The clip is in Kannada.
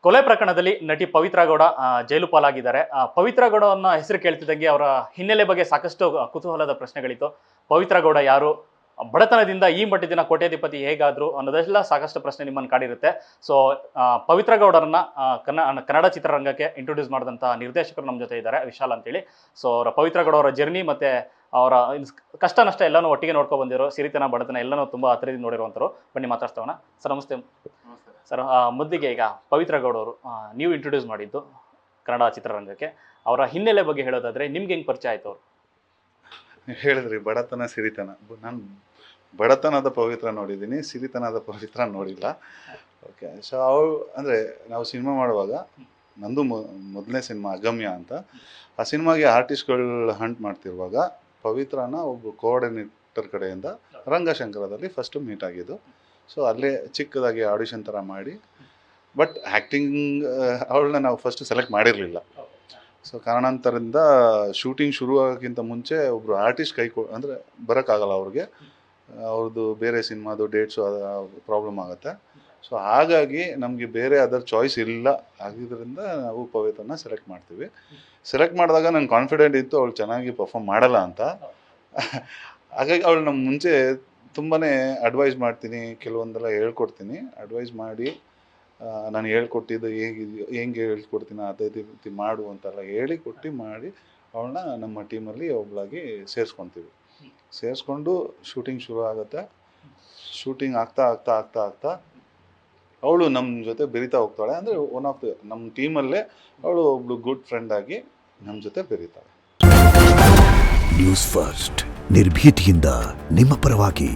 ಕೊಲೆ ಪ್ರಕರಣದಲ್ಲಿ ನಟಿ ಪವಿತ್ರ ಗೌಡ ಜೈಲು ಪಾಲಾಗಿದ್ದಾರೆ. ಪವಿತ್ರ ಗೌಡ ಅನ್ನೋ ಹೆಸರು ಕೇಳ್ತಿದ್ದಂಗೆ ಅವರ ಹಿನ್ನೆಲೆ ಬಗ್ಗೆ ಸಾಕಷ್ಟು ಕುತೂಹಲದ ಪ್ರಶ್ನೆಗಳಿತ್ತು. ಪವಿತ್ರ ಗೌಡ ಯಾರು, ಬಡತನದಿಂದ ಈ ಮಟ್ಟದಿನ ಕೋಟ್ಯಾಧಿಪತಿ ಹೇಗಾದ್ರು ಅನ್ನೋದೆಲ್ಲ ಸಾಕಷ್ಟು ಪ್ರಶ್ನೆ ನಿಮ್ಮನ್ನು ಕಾಡಿರುತ್ತೆ. ಸೊ ಪವಿತ್ರ ಗೌಡರನ್ನ ಕನ್ನಡ ಚಿತ್ರರಂಗಕ್ಕೆ ಇಂಟ್ರೊಡ್ಯೂಸ್ ಮಾಡಿದಂಥ ನಿರ್ದೇಶಕರು ನಮ್ಮ ಜೊತೆ ಇದ್ದಾರೆ, ವಿಶಾಲ್ ಅಂತೇಳಿ. ಸೊ ಅವರ ಪವಿತ್ರ ಗೌಡ ಅವರ ಜರ್ನಿ ಮತ್ತು ಅವರ ಕಷ್ಟ ನಷ್ಟ ಎಲ್ಲನೂ ಒಟ್ಟಿಗೆ ನೋಡ್ಕೊ ಬಂದಿರೋ, ಸಿರಿತನ ಬಡತನ ಎಲ್ಲನೂ ತುಂಬ ಹತ್ತಿರದಿಂದ ನೋಡಿರುವಂಥವ್ರು. ಬನ್ನಿ ಮಾತಾಡ್ತಾವಣ. ಸರ್ ನಮಸ್ತೆ. ಸರ್, ಮೊದಲಿಗೆ ಈಗ ಪವಿತ್ರ ಗೌಡ ಅವರು ನೀವು ಇಂಟ್ರೊಡ್ಯೂಸ್ ಮಾಡಿದ್ದು ಕನ್ನಡ ಚಿತ್ರರಂಗಕ್ಕೆ, ಅವರ ಹಿನ್ನೆಲೆ ಬಗ್ಗೆ ಹೇಳೋದಾದರೆ ನಿಮ್ಗೆ ಹೆಂಗೆ ಪರಿಚಯ ಆಯಿತು ಅವರು? ಹೇಳಿದ್ರಿ ಬಡತನ ಸಿರಿತನ. ನಾನು ಬಡತನದ ಪವಿತ್ರ ನೋಡಿದ್ದೀನಿ, ಸಿರಿತನದ ಪವಿತ್ರ ನೋಡಿಲ್ಲ. ಓಕೆ, ಸೊ ಅವಳು ಅಂದರೆ ನಾವು ಸಿನಿಮಾ ಮಾಡುವಾಗ ನಂದು ಮೊದಲನೇ ಸಿನಿಮಾ ಅಗಮ್ಯ ಅಂತ, ಆ ಸಿನಿಮಾಗೆ ಆರ್ಟಿಸ್ಟ್ಗಳು ಹಂಟ್ ಮಾಡ್ತಿರುವಾಗ ಪವಿತ್ರನ ಒಬ್ಬ ಕೋಆರ್ಡಿನೇಟರ್ ಕಡೆಯಿಂದ ರಂಗಶಂಕರದಲ್ಲಿ ಫಸ್ಟು ಮೀಟ್ ಆಗಿದ್ದು. ಸೊ ಅಲ್ಲೇ ಚಿಕ್ಕದಾಗಿ ಆಡಿಷನ್ ಥರ ಮಾಡಿ, ಬಟ್ ಆ್ಯಕ್ಟಿಂಗ್ ಅವಳನ್ನ ನಾವು ಫಸ್ಟ್ ಸೆಲೆಕ್ಟ್ ಮಾಡಿರಲಿಲ್ಲ. ಸೊ ಕಾರಣಾಂತರದಿಂದ ಶೂಟಿಂಗ್ ಶುರು ಆಗೋಕ್ಕಿಂತ ಮುಂಚೆ ಒಬ್ಬರು ಆರ್ಟಿಸ್ಟ್ ಅಂದರೆ ಬರೋಕ್ಕಾಗಲ್ಲ ಅವ್ರಿಗೆ, ಅವ್ರದ್ದು ಬೇರೆ ಸಿನಿಮಾದು ಡೇಟ್ಸು ಪ್ರಾಬ್ಲಮ್ ಆಗುತ್ತೆ. ಸೊ ಹಾಗಾಗಿ ನಮಗೆ ಬೇರೆ ಅದರ್ ಚಾಯ್ಸ್ ಇಲ್ಲ. ಆಗಿದ್ದರಿಂದ ನಾವು ಪವಿತ್ರನ ಸೆಲೆಕ್ಟ್ ಮಾಡ್ತೀವಿ. ಸೆಲೆಕ್ಟ್ ಮಾಡಿದಾಗ ನಂಗೆ ಕಾನ್ಫಿಡೆಂಟ್ ಇತ್ತು ಅವಳು ಚೆನ್ನಾಗಿ ಪರ್ಫಾರ್ಮ್ ಮಾಡಲ್ಲ ಅಂತ. ಹಾಗಾಗಿ ಅವಳು ನಮ್ಮ ಮುಂಚೆ ತುಂಬಾ ಅಡ್ವೈಸ್ ಮಾಡ್ತೀನಿ, ಕೆಲವೊಂದೆಲ್ಲ ಹೇಳ್ಕೊಡ್ತೀನಿ. ಅಡ್ವೈಸ್ ಮಾಡಿ ನಾನು ಹೇಳ್ಕೊಟ್ಟಿದ್ದು ಹೆಂಗೆ ಹೇಳ್ಕೊಡ್ತೀನಿ ಅದೇ ರೀತಿ ಮಾಡು ಅಂತೆಲ್ಲ ಹೇಳಿ ಕೊಟ್ಟು ಮಾಡಿ ಅವಳನ್ನ ನಮ್ಮ ಟೀಮಲ್ಲಿ ಒಬ್ಬಳಾಗಿ ಸೇರಿಸ್ಕೊತೀವಿ. ಸೇರಿಸ್ಕೊಂಡು ಶೂಟಿಂಗ್ ಶುರು ಆಗುತ್ತೆ. ಶೂಟಿಂಗ್ ಆಗ್ತಾ ಆಗ್ತಾ ಆಗ್ತಾ ಆಗ್ತಾ ಅವಳು ನಮ್ಮ ಜೊತೆ ಬೆರೀತಾ ಹೋಗ್ತಾಳೆ. ಅಂದರೆ ಒನ್ ಆಫ್ ನಮ್ಮ ಟೀಮಲ್ಲೇ ಅವಳು ಒಬ್ಳು ಗುಡ್ ಫ್ರೆಂಡ್ ಆಗಿ ನಮ್ಮ ಜೊತೆ ಬೆರೀತಾಳೆ. ನ್ಯೂಸ್ ಫಸ್ಟ್, ನಿರ್ಭೀತಿಯಿಂದ ನಿಮ್ಮ ಪರವಾಗಿ.